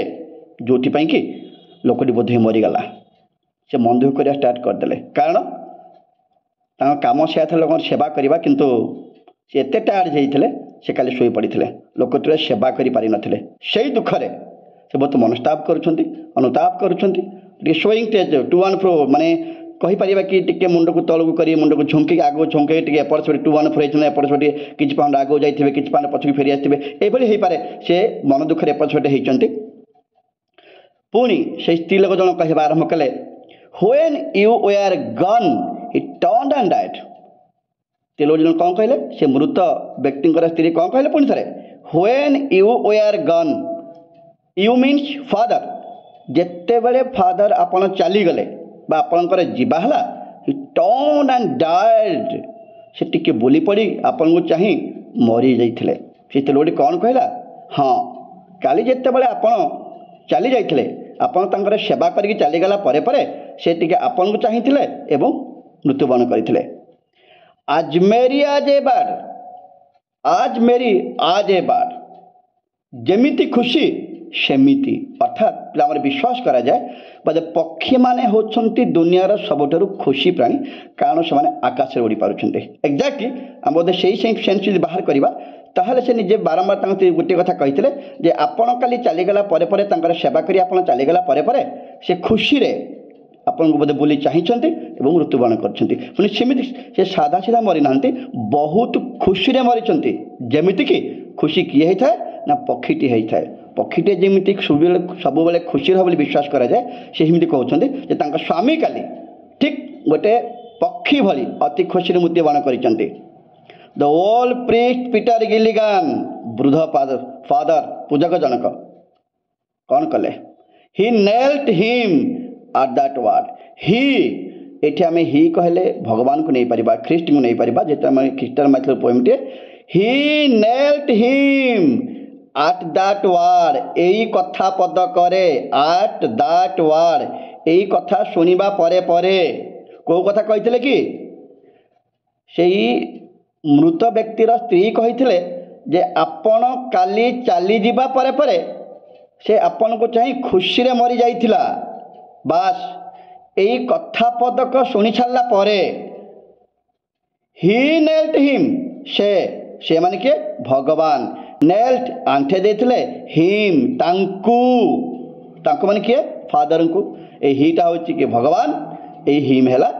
ଯେଉଁଥିପାଇଁ କି ଲୋକଟି ବୋଧହୁଏ ମରିଗଲା। ସେ ମନ ଦୁଃଖ କରିବା ଷ୍ଟାର୍ଟ କରିଦେଲେ, କାରଣ ତାଙ୍କ କାମ ସେୟା ଥିଲା ଲୋକଙ୍କର ସେବା କରିବା, କିନ୍ତୁ ସେ ଏତେ ଟାୟାର୍ଡ ହେଇଥିଲେ ସେ କାଲି ଶୋଇପଡ଼ିଥିଲେ, ଲୋକଟିର ସେବା କରିପାରିନଥିଲେ। ସେଇ ଦୁଃଖରେ ସେ ବହୁତ ମନସ୍ତାପ କରୁଛନ୍ତି, ଅନୁତାପ କରୁଛନ୍ତି। ଟିକେ ଶୋଇଂ ଟୁ ଆଣ୍ଡ ଫ୍ରୋ, ମାନେ କହିପାରିବା କି ଟିକେ ମୁଣ୍ଡକୁ ତଳକୁ କରି, ମୁଣ୍ଡକୁ ଝୁଙ୍କି ଆଗକୁ ଝୁଙ୍କି, ଟିକେ ଏପଟ ସେପଟେ ଟୁ ଆଣ୍ଡ ଫ୍ରୋ ହେଇଛନ୍ତି, ଏପଟ ସେପଟେ କିଛି ପାଉଣ୍ଡ ଆଗକୁ ଯାଇଥିବେ, କିଛି ପାଉଣ୍ଡ ପଛକୁ ଫେରି ଆସିଥିବେ, ଏଇଭଳି ହେଇପାରେ। ସେ ମନ ଦୁଃଖରେ ଏପଟ ସେପଟେ ହେଇଛନ୍ତି। ପୁଣି ସେଇ ସ୍ତ୍ରୀ ଲୋକ ଜଣ କହିବା ଆରମ୍ଭ କଲେ, when you were gone he turned and died. ସ୍ତ୍ରୀ ଲୋକ ଜଣ କ'ଣ କହିଲେ? ସେ ମୃତ ବ୍ୟକ୍ତିଙ୍କର ସ୍ତ୍ରୀ କ'ଣ କହିଲେ? ପୁଣି ଥରେ, when you were gone, you means father, ଯେତେବେଳେ ଫାଦର ଆପଣ ଚାଲିଗଲେ ବା ଆପଣଙ୍କର ଯିବା ହେଲା, ହି ଟର୍ଣ୍ଡ ଆଣ୍ଡ ଡାଏଡ୍, ସେ ଟିକେ ବୁଲି ପଡ଼ି ଆପଣଙ୍କୁ ଚାହିଁ ମରିଯାଇଥିଲେ। ସେ ସ୍ତ୍ରୀ ଲୋକଟି କ'ଣ କହିଲା? ହଁ, କାଲି ଯେତେବେଳେ ଆପଣ ଚାଲି ଯାଇଥିଲେ, ଆପଣ ତାଙ୍କର ସେବା କରିକି ଚାଲିଗଲା ପରେ ପରେ ସେ ଟିକେ ଆପଣଙ୍କୁ ଚାହିଁଥିଲେ ଏବଂ ମୃତ୍ୟୁବରଣ କରିଥିଲେ। ଆଜ ମେରି ଆଜ ଏ ବାର୍ଡ, ଆଜ ମେରି ଆଜ ଏ ବାର୍ଡ, ଯେମିତି ଖୁସି ସେମିତି। ଅର୍ଥାତ୍ ପିଲାମାନେ ବିଶ୍ୱାସ କରାଯାଏ ବୋଧେ ପକ୍ଷୀମାନେ ହେଉଛନ୍ତି ଦୁନିଆର ସବୁଠାରୁ ଖୁସି ପ୍ରାଣୀ, କାରଣ ସେମାନେ ଆକାଶରେ ଉଡ଼ି ପାରୁଛନ୍ତି। ଏକ୍ଜାକ୍ଟଲି ଆମେ ବୋଧେ ସେଇ ସେନ୍ସ ଯଦି ବାହାର କରିବା, ତାହେଲେ ସେ ନିଜେ ବାରମ୍ବାର ତାଙ୍କ ଗୋଟିଏ କଥା କହିଥିଲେ ଯେ ଆପଣ କାଲି ଚାଲିଗଲା ପରେ ପରେ, ତାଙ୍କର ସେବା କରି ଆପଣ ଚାଲିଗଲା ପରେ ପରେ ସେ ଖୁସିରେ ଆପଣଙ୍କୁ ବୋଧେ ବୁଲି ଚାହିଁଛନ୍ତି ଏବଂ ମୃତ୍ୟୁବରଣ କରିଛନ୍ତି। ପୁଣି ସେମିତି ସେ ସାଧା ସିଧା ମରିନାହାନ୍ତି, ବହୁତ ଖୁସିରେ ମରିଛନ୍ତି। ଯେମିତିକି ଖୁସି କିଏ ହେଇଥାଏ ନା ପକ୍ଷୀଟି ହେଇଥାଏ। ପକ୍ଷୀଟିଏ ଯେମିତି ସବୁବେଳେ ଖୁସିରେ ହେବ ବୋଲି ବିଶ୍ୱାସ କରାଯାଏ, ସେ ସେମିତି କହୁଛନ୍ତି ଯେ ତାଙ୍କ ସ୍ୱାମୀ କାଲି ଠିକ୍ ଗୋଟେ ପକ୍ଷୀ ଭଳି ଅତି ଖୁସିରେ ମୃତ୍ୟୁବରଣ କରିଛନ୍ତି। ଦ ଓଲ୍ଡ ପ୍ରିଷ୍ଟ ପିଟର ଗିଲିଗାନ୍, ବୃଦ୍ଧ ଫାଦର ପୂଜକ ଜଣକ କ'ଣ କଲେ? ହି ନେଲ୍ଟ ହିମ୍ ଆଟ୍ ଦ୍ୟାଟ୍ ୱାର୍ଡ। ହି, ଏଠି ଆମେ ହି କହିଲେ ଭଗବାନଙ୍କୁ ନେଇପାରିବା, ଖ୍ରୀଷ୍ଟଙ୍କୁ ନେଇପାରିବା, ଯେହେତୁ ଆମେ ଖ୍ରୀଷ୍ଟର ମାଇଥର ପୋଏମ୍ଟିଏ। ହି ନେଲ୍ଟ ହିମ୍ ଆଟ୍ ଦ୍ୟାଟ୍ ୱାର୍ଡ, ଏଇ କଥା ପଦକରେ, ଆଟ୍ ଦ୍ୟାଟ୍ ୱାର୍ଡ, ଏଇ କଥା ଶୁଣିବା ପରେ ପରେ। କେଉଁ କଥା କହିଥିଲେ କି? ସେଇ ମୃତ ବ୍ୟକ୍ତିର ସ୍ତ୍ରୀ କହିଥିଲେ ଯେ ଆପଣ କାଲି ଚାଲିଯିବା ପରେ ପରେ ସେ ଆପଣଙ୍କୁ ଚାହିଁ ଖୁସିରେ ମରିଯାଇଥିଲା। ବାସ୍ ଏଇ କଥା ପଦକ ଶୁଣି ସାରିଲା ପରେ ହି ନେଲ୍ଟ ହିମ୍, ସେ ମାନେ କିଏ? ଭଗବାନ। ନେଲ୍ଟ ଆଣ୍ଠେଇ ଦେଇଥିଲେ, ହିମ୍ ତାଙ୍କୁ ମାନେ କିଏ? ଫାଦରଙ୍କୁ। ଏଇ ହିଟା ହେଉଛି କି ଭଗବାନ, ଏଇ ହିମ୍ ହେଲା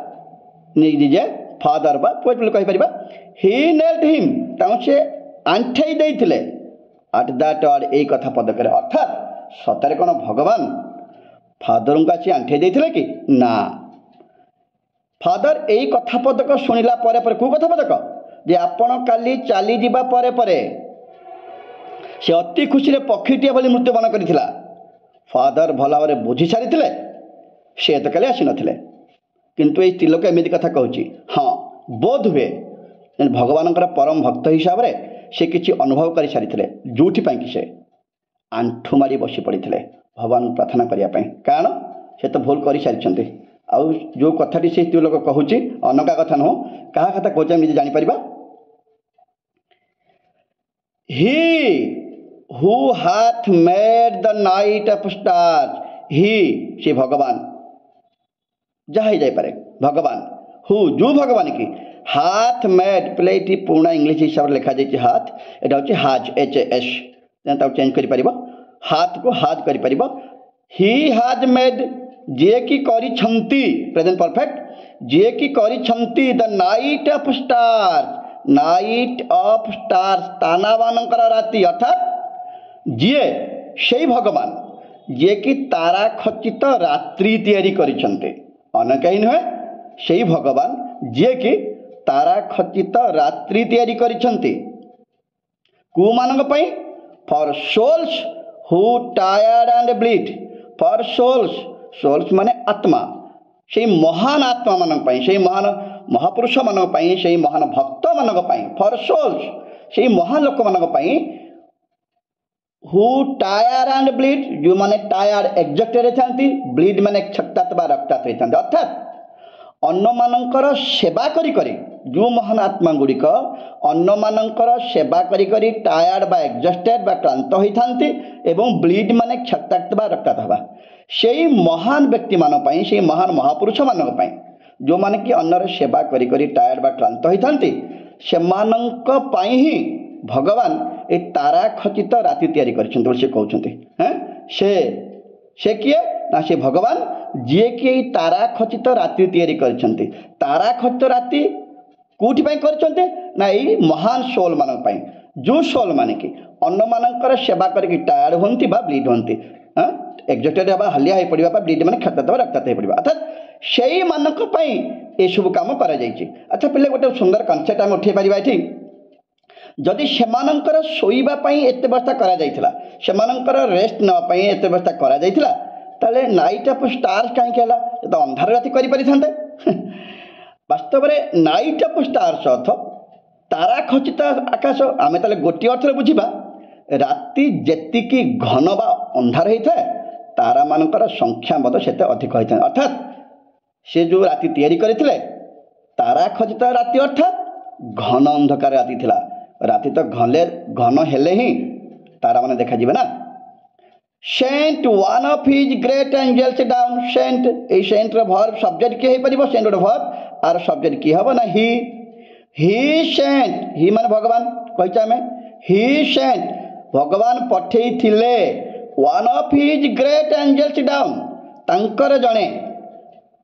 ନିଜେ ଫାଦର ବା ପୋଏଟ୍ ବୋଲି କହିପାରିବା। ହି ନେଲ୍ଟ ହିମ୍, ତାଙ୍କୁ ସେ ଆଣ୍ଠେଇ ଦେଇଥିଲେ ଆଟ୍ ଦ୍ୟାଟ୍ ୱାର୍ଡ, ଏଇ କଥା ପଦକରେ। ଅର୍ଥାତ୍ ସତରେ କ'ଣ ଭଗବାନ ଫାଦରଙ୍କୁ ଆସି ଆଣ୍ଠେଇ ଦେଇଥିଲେ କି? ନା, ଫାଦର ଏଇ କଥା ପଦକ ଶୁଣିଲା ପରେ ପରେ, କେଉଁ କଥା ପଦକ? ଯେ ଆପଣ କାଲି ଚାଲିଯିବା ପରେ ପରେ ସେ ଅତି ଖୁସିରେ ପକ୍ଷୀଟିଏ ଭଳି ମୃତ୍ୟୁବରଣ କରିଥିଲା। ଫାଦର ଭଲ ଭାବରେ ବୁଝି ସାରିଥିଲେ ସେ ତ କାଲି ଆସିନଥିଲେ, କିନ୍ତୁ ଏଇ ସ୍ତ୍ରୀ ଲୋକ ଏମିତି କଥା କହୁଛି। ହଁ, ବୋଧ ହୁଏ ଭଗବାନଙ୍କର ପରମ ଭକ୍ତ ହିସାବରେ ସେ କିଛି ଅନୁଭବ କରିସାରିଥିଲେ, ଯେଉଁଥିପାଇଁ କି ସେ ଆଣ୍ଠୁ ମାଡ଼ି ବସି ପଡ଼ିଥିଲେ ଭଗବାନଙ୍କୁ ପ୍ରାର୍ଥନା କରିବା ପାଇଁ। କାରଣ ସେ ତ ଭୁଲ କରିସାରିଛନ୍ତି, आउ जो कथाटी से स्त्री लोक कहूँ अनका कथा नुह क्या कथा कहे निजे जापर he who hath made the night of star he से भगवान जहाँ ही जापे भगवान हु जो भगवान की हाथ मेड पहले ये पुराना इंग्लीश हिसाब से लिखा जाए हाथ यहाँ हूँ हाज HAS चेंज कर हाथ को हाज कर ही हाज मेड जी की प्रेजेंट परफेक्ट जी की द नाइट ऑफ स्टार ताना मानकर राति अर्थात जी से भगवान जी कि तारा खचित रात्रि तैयारी करिसेंते अन्य कहीं नुहे से भगवान जी कि तारा खचित रात्रि तैयारी करिसेंते कु मानक पई for souls who tired and bleed for souls माने आत्मा से महान आत्मा मानक पई से महान महापुरुष मानक पई से महान भक्त मानक पई फॉर सोल्स से महान लोक मानक पई हु टायर एंड ब्लीड जो माने टायर एक्जेक्टेड थांती ब्लीड माने क्षक्तात बा रक्तात होइथांती अर्थात अन्न मानकर सेवा करी करी जो महान आत्मा गुड़िक अन्न मानकर सेवा करी करी टायर्ड बा एक्जेक्टेड बा क्लांत होइथांती एवं ब्लीड माने क्षक्तात बा रक्तात हवा सेई महान व्यक्ति मान पई सेई महान महापुरुष मानक पई जो माने कि अन्नर सेवा करी करी टायर्ड बा क्लांत होइथांती सेमानंक पई ही भगवान ए तारा खचित राति तैयारी करछन्ते से कहउछन्ते से किए ना से भगवान जी कि तारा खचित राति तैयारी करछन्ते तारा खचित राति कोठी पई करछन्ते ना ई महान सोल मानक पई जो सोल माने कि अन्न मानकर सेवा करके टायर्ड होंती बा ब्लीड होंती एक्जेक्टेड हवा हलिया हो पड़वा ब्लीड माने क्षत रक्तात हो पड़वा अर्थात से मानक पई ए सब काम करा जायछि अच्छा पिले गोटे सुंदर कनसेप्ट हम उठे परिबा एठी जदि सेमानंकर शोइबा पई एते व्यवस्था करा जायथिला सेमानंकर रेस्ट न पई एते व्यवस्था करा जायथिला ताले नाइट ऑफ स्टार्स काहे केला तो अंधार राति करि परिथांते वास्तव में नाइट ऑफ स्टार्स अर्थ तारा खचित आकाश आमे ताले गोटी अर्थ बुझिबा राति जेतिकी घन बा अंधार होता है तारा मानकर संख्या मत सेते अधिक होता है अर्थात से जो राति तैयारी करथिले तारा खचित राति अर्थात घन अंधकार राति थिला राति तो घन हेले ही तारा माने देखा जीवे ना sent one of his great angels down sent a sent रो वर्ब सब्जेक्ट के हे परिबो सेंट रो वर्ब आर सब्जेक्ट की हबो ना ही सेंट ही माने भगवान कहचा में ही सेंट भगवान पठेई थिले one of his great angels down तांकर जणे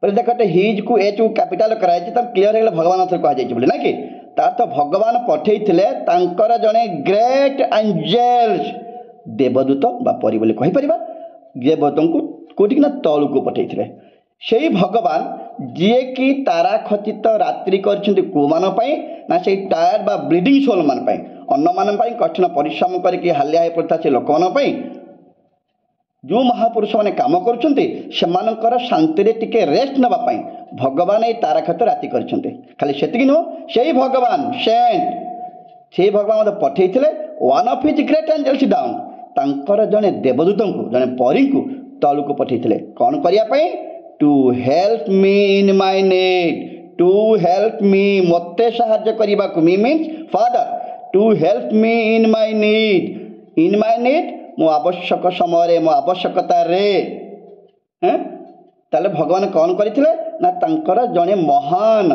पर देखते हिज को एच को कैपिटल कराई तब क्लियर हो भगवान अर्थ कह जाइए ना कि तार तो भगवान पठेई थिले तांकर जणे ग्रेट एंजल्स देवदूत बा परी बोली कहि परिबा देवदूतों को कोठी ना तळु को पठेई थिले सेही भगवान जे कि तारा खचित रात्रि करछन्ति को मान पई ना से टायर बा ब्लीडिंग सोल मान पई अन्न मान पई कठिन परिश्रम करके हालिया हो पड़ता से लोक मान पई जो महापुरुष मैंने कम कर शांति टिके रेस्ट नवा भगवान ये तारा खत राति करछन्ते खाली सेतिक नुह से भगवान सेंट से भगवान मत पठे one of his great angels down तांकर जने देवदूत को जने परी को तलू को पठे कौन करने to help me in my need to help me मते साहाय्य करने को me means father to help me in my need मो आवश्यक समय मो आवश्यकता रे ताले भगवान कौन करथिले ना तांकर जने महान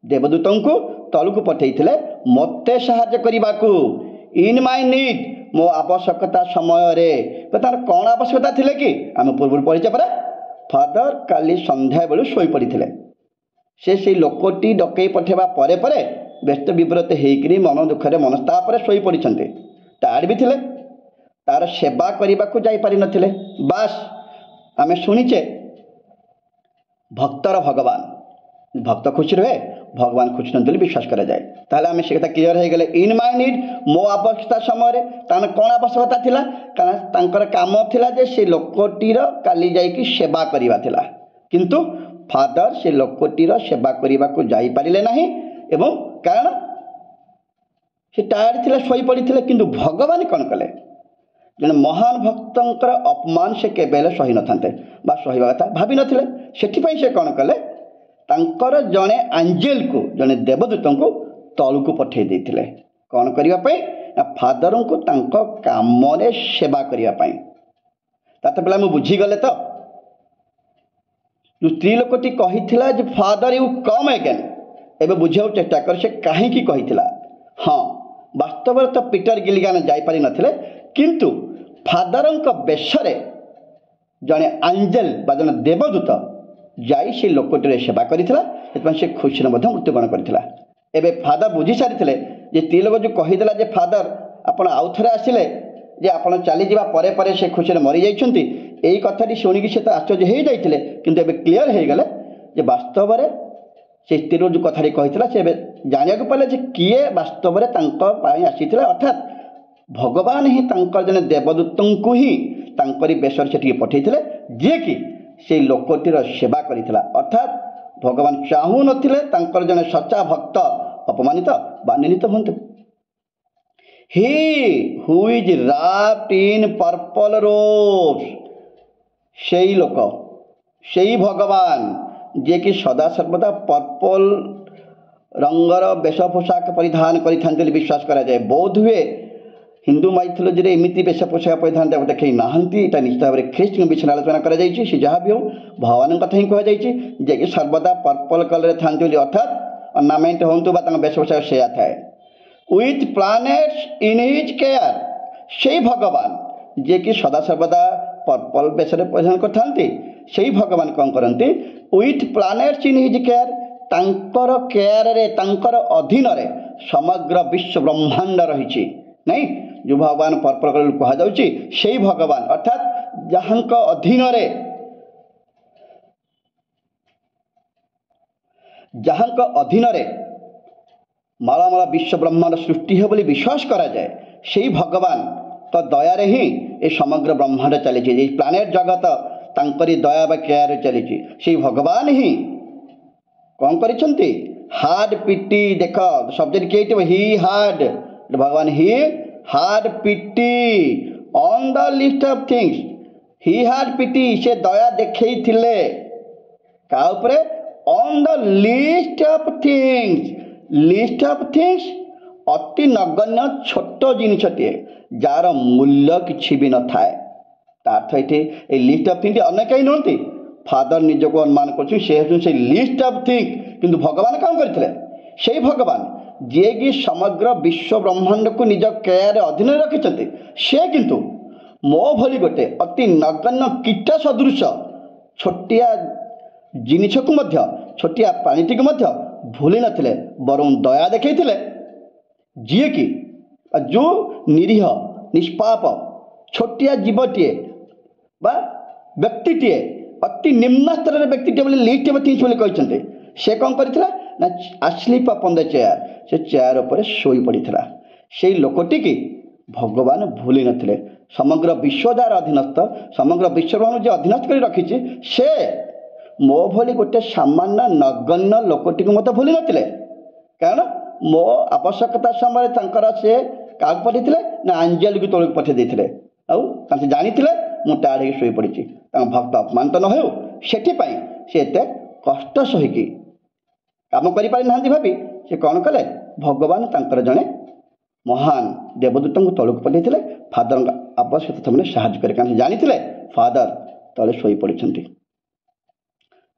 देवदूतों को तलू को पठेइथिले मते साहाय्य करबा को इन माय नीड मो आवश्यकता समय रे तार कौन आवश्यकता थिले कि आम पूर्व पढ़िचे परा फादर काली संध्या बेलू शोई पड़िथिले से लोकटी डकई पठेबा परे परे व्यस्त विव्रत होकर मन दुखरे मनस्ताप शोई पड़ते टायर्ड भी थिले तार सेवा करने को जापारि नथिले बास आमे शुणीचे भक्तर भगवान भक्त खुशी रहे भगवान खुशी नथिले विश्वास करा जाए ताहले आमे से कथा क्लियर हो गले इन माय नीड मो आवश्यकता समय तान कौन आवश्यकता थिला कारण तांकर काम थिला जे से लोकटीर काली जाइकी सेवा करिवा थिला किंतु फादर से लोकटीर सेवा करने को जापारे ना एवं कारण से टायर्ड थिला शोई पड़ते किंतु भगवान कौन कले ଜଣେ ମହାନ ଭକ୍ତଙ୍କର ଅପମାନ ସେ କେବେ ହେଲେ ସହି ନଥାନ୍ତେ ବା ସହିବା କଥା ଭାବି ନଥିଲେ। ସେଥିପାଇଁ ସେ କ'ଣ କଲେ, ତାଙ୍କର ଜଣେ ଆଞ୍ଜେଲକୁ, ଜଣେ ଦେବଦୂତଙ୍କୁ ତଳକୁ ପଠାଇ ଦେଇଥିଲେ। କ'ଣ କରିବା ପାଇଁ ନା ଫାଦରଙ୍କୁ ତାଙ୍କ କାମରେ ସେବା କରିବା ପାଇଁ। ତାତ ପିଲା ମୁଁ ବୁଝିଗଲେ ତ, ଯେଉଁ ସ୍ତ୍ରୀ ଲୋକଟି କହିଥିଲା ଯେ ଫାଦର ୟୁ କମ୍ ଏଗେନ୍, ଏବେ ବୁଝିବାକୁ ଚେଷ୍ଟା କର ସେ କାହିଁକି କହିଥିଲା। ହଁ, ବାସ୍ତବରେ ତ ପିଟର ଗିଲିଗାନ ଯାଇପାରିନଥିଲେ, କିନ୍ତୁ ଫାଦରଙ୍କ ବେଶରେ ଜଣେ ଆଞ୍ଜେଲ ବା ଜଣେ ଦେବଦୂତ ଯାଇ ସେ ଲୋକଟିର ସେବା କରିଥିଲା। ସେଥିପାଇଁ ସେ ଖୁସିରେ ମଧ୍ୟ ମୃତ୍ୟୁବରଣ କରିଥିଲା। ଏବେ ଫାଦର ବୁଝି ସାରିଥିଲେ ଯେ ସ୍ତ୍ରୀ ଲୋକ ଯେଉଁ କହିଦେଲା ଯେ ଫାଦର ଆପଣ ଆଉ ଥରେ ଆସିଲେ ଯେ ଆପଣ ଚାଲିଯିବା ପରେ ପରେ ସେ ଖୁସିରେ ମରିଯାଇଛନ୍ତି, ଏଇ କଥାଟି ଶୁଣିକି ସେ ତ ଆଶ୍ଚର୍ଯ୍ୟ ହୋଇଯାଇଥିଲେ। କିନ୍ତୁ ଏବେ କ୍ଲିଅର ହୋଇଗଲେ ଯେ ବାସ୍ତବରେ ସେ ସ୍ତ୍ରୀର ଯେଉଁ କଥାଟି କହିଥିଲା ସେ ଏବେ ଜାଣିବାକୁ ପାଇଲେ ଯେ କିଏ ବାସ୍ତବରେ ତାଙ୍କ ପାଇଁ ଆସିଥିଲା। ଅର୍ଥାତ୍ ଭଗବାନ ହିଁ ତାଙ୍କର ଜଣେ ଦେବଦୂତଙ୍କୁ ହିଁ ତାଙ୍କରି ବେଶରେ ସେଠିକି ପଠାଇଥିଲେ, ଯିଏକି ସେଇ ଲୋକଟିର ସେବା କରିଥିଲା। ଅର୍ଥାତ୍ ଭଗବାନ ଚାହୁଁନଥିଲେ ତାଙ୍କର ଜଣେ ସଚ୍ଚା ଭକ୍ତ ଅପମାନିତ ବା ନିନ୍ଦିତ ହୁଅନ୍ତୁ। ହି ହୁ ଇଜ୍ ରାପ୍ଡ ଇନ୍ ପର୍ପଲ ରୋବ୍ସ, ସେଇ ଲୋକ, ସେଇ ଭଗବାନ ଯିଏକି ସଦାସର୍ବଦା ପର୍ପଲ ରଙ୍ଗର ବେଶ ପୋଷାକ ପରିଧାନ କରିଥାନ୍ତି ବୋଲି ବିଶ୍ୱାସ କରାଯାଏ। ବୋଧ ହୁଏ ହିନ୍ଦୁ ମାଇଥୋଲୋଜିରେ ଏମିତି ବେଶ ପୋଷାକ ପରିଧାନ ଦେବତା କେହି ନାହାନ୍ତି। ଏଇଟା ନିଶ୍ଚିତ ଭାବରେ ଖ୍ରୀଷ୍ଟଙ୍କ ବିଷୟରେ ଆଲୋଚନା କରାଯାଇଛି। ସେ ଯାହା ବି ହେଉ ଭଗବାନଙ୍କ କଥା ହିଁ କୁହାଯାଇଛି, ଯିଏକି ସର୍ବଦା ପର୍ପଲ କଲରରେ ଥାନ୍ତି ବୋଲି। ଅର୍ଥାତ୍ ଅର୍ଣ୍ଣାମେଣ୍ଟ ହୁଅନ୍ତୁ ବା ତାଙ୍କ ବେଶ ପୋଷାକ ସେୟା ଥାଏ। With planets in his care, ସେଇ ଭଗବାନ ଯିଏକି ସଦାସର୍ବଦା ପର୍ପଲ ବେଶରେ ପରିଧାନ କରିଥାନ୍ତି, ସେଇ ଭଗବାନ କ'ଣ କରନ୍ତି, with planets in his care, ତାଙ୍କର କେୟାରରେ, ତାଙ୍କର ଅଧୀନରେ ସମଗ୍ର ବିଶ୍ୱ ବ୍ରହ୍ମାଣ୍ଡ ରହିଛି। ନାଇଁ, ଯେଉଁ ଭଗବାନ ପର୍ପଲ କଲର କୁହାଯାଉଛି ସେଇ ଭଗବାନ, ଅର୍ଥାତ୍ ଯାହାଙ୍କ ଅଧୀନରେ ମାଳମାଳ ବିଶ୍ୱ ବ୍ରହ୍ମାଣ୍ଡ ସୃଷ୍ଟି ହେବ ବୋଲି ବିଶ୍ୱାସ କରାଯାଏ। ସେଇ ଭଗବାନଙ୍କ ଦୟାରେ ହିଁ ଏ ସମଗ୍ର ବ୍ରହ୍ମାଣ୍ଡ ଚାଲିଛି। ଏଇ ପ୍ଲାନେଟ୍ ଜଗତ ତାଙ୍କରି ଦୟା ବା କେୟାରରେ ଚାଲିଛି। ସେଇ ଭଗବାନ ହିଁ କ'ଣ କରିଛନ୍ତି, ହାର୍ଡ ପିଟି, ଦେଖ ସବଜେକ୍ଟ କିଏ ହେଇଥିବ, ହି ହାର୍ଡ, ଭଗବାନ he had pity on the list of things, he had pity, ସେ ଦୟା ଦେଖେଇଥିଲେ କାହା ଉପରେ, on the list of things, list of things ଅତି ନଗଣ୍ୟ ଛୋଟ ଜିନିଷଟିଏ ଯାହାର ମୂଲ୍ୟ କିଛି ବି ନଥାଏ। ତା ଅର୍ଥ ଏଠି ଏଇ ଲିଷ୍ଟ ଅଫ୍ ଥିଙ୍ଗସ୍ ଅନ୍ୟ କେହି ନୁହନ୍ତି, ଫାଦର ନିଜକୁ ଅନୁମାନ କରୁଛନ୍ତି ସେ ହେଉଛନ୍ତି ସେଇ ଲିଷ୍ଟ ଅଫ୍ ଥିଙ୍ଗସ୍। କିନ୍ତୁ ଭଗବାନ କ'ଣ କରିଥିଲେ, ସେଇ ଭଗବାନ ଯିଏକି ସମଗ୍ର ବିଶ୍ୱ ବ୍ରହ୍ମାଣ୍ଡକୁ ନିଜ କେୟାରରେ ଅଧୀନରେ ରଖିଛନ୍ତି, ସେ କିନ୍ତୁ ମୋ ଭଳି ଗୋଟେ ଅତି ନଗଣ୍ୟ କୀଟ ସଦୃଶ ଛୋଟିଆ ଜିନିଷକୁ ମଧ୍ୟ, ଛୋଟିଆ ପ୍ରାଣୀଟିକୁ ମଧ୍ୟ ଭୁଲି ନଥିଲେ, ବରଂ ଦୟା ଦେଖାଇଥିଲେ। ଯିଏକି ଯେଉଁ ନିରୀହ ନିଷ୍ପାପ ଛୋଟିଆ ଜୀବଟିଏ ବା ବ୍ୟକ୍ତିଟିଏ, ଅତି ନିମ୍ନ ସ୍ତରର ବ୍ୟକ୍ତିଟିଏ ବୋଲି ଲିଷ୍ଟ ଅଫ୍ ଥିଙ୍ଗସ୍ ବୋଲି କହିଛନ୍ତି, ସେ କ'ଣ କରିଥିଲା ନା ଆସ୍ଲିପ୍ ଅପନ୍ ଦ ଚେୟାର, ସେ ଚେୟାର ଉପରେ ଶୋଇ ପଡ଼ିଥିଲା। ସେଇ ଲୋକଟିକି ଭଗବାନ ଭୁଲି ନଥିଲେ। ସମଗ୍ର ବିଶ୍ୱ ଯାହାର ଅଧୀନସ୍ଥ, ସମଗ୍ର ବିଶ୍ୱବ୍ରହ୍ମାଣ୍ଡ ଯିଏ ଅଧୀନସ୍ଥ କରି ରଖିଛି, ସେ ମୋ ଭଳି ଗୋଟେ ସାମାନ୍ୟ ନଗଣ୍ୟ ଲୋକଟିକୁ ମଧ୍ୟ ଭୁଲି ନଥିଲେ। କାରଣ ମୋ ଆବଶ୍ୟକତା ସମୟରେ ତାଙ୍କର ସେ କାହାକୁ ପଠାଇଥିଲେ ନା ଆଞ୍ଜେଲକୁ ତଳକୁ ପଠାଇ ଦେଇଥିଲେ। ଆଉ ତାଙ୍କୁ ଜାଣିଥିଲେ ମୁଁ ଟାୟାର୍ଡ଼ ହେଇକି ଶୋଇପଡ଼ିଛି, ତାଙ୍କ ଭକ୍ତ ଅପମାନିତ ନ ହେଉ ସେଥିପାଇଁ ସେ ଏତେ କଷ୍ଟ ସହିକି କାମ କରିପାରିନାହାନ୍ତି ଭାବି ସେ କ'ଣ କଲେ, ଭଗବାନ ତାଙ୍କର ଜଣେ ମହାନ ଦେବଦୂତଙ୍କୁ ତଳକୁ ପଠାଇଥିଲେ ଫାଦରଙ୍କ ଆବଶ୍ୟକତା ସମୟରେ ସାହାଯ୍ୟ କରି, କାରଣ ସେ ଜାଣିଥିଲେ ଫାଦର ତଳେ ଶୋଇପଡ଼ିଛନ୍ତି।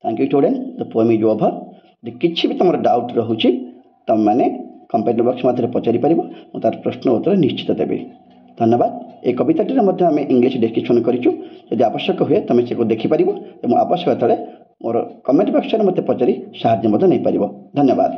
Thank you student, the poem is over. ଯଦି କିଛି ବି ତୁମର ଡାଉଟ୍ ରହୁଛି ତୁମେମାନେ କମେଣ୍ଟ ବକ୍ସ ମଧ୍ୟରେ ପଚାରିପାରିବ, ମୁଁ ତାର ପ୍ରଶ୍ନ ଉତ୍ତର ନିଶ୍ଚିତ ଦେବି। ଧନ୍ୟବାଦ। এই কবিতাটির মধ্যে আমি ইংলিশ ডেসক্রিপশন করেছু, যদি আবশ্যক হুয়ে তুমি সেগুলো দেখিপার এবং আবশ্যক স্থলে মোর কমেন্ট বক্সরে মতো পচারি সাহায্য নেইপার। ধন্যবাদ।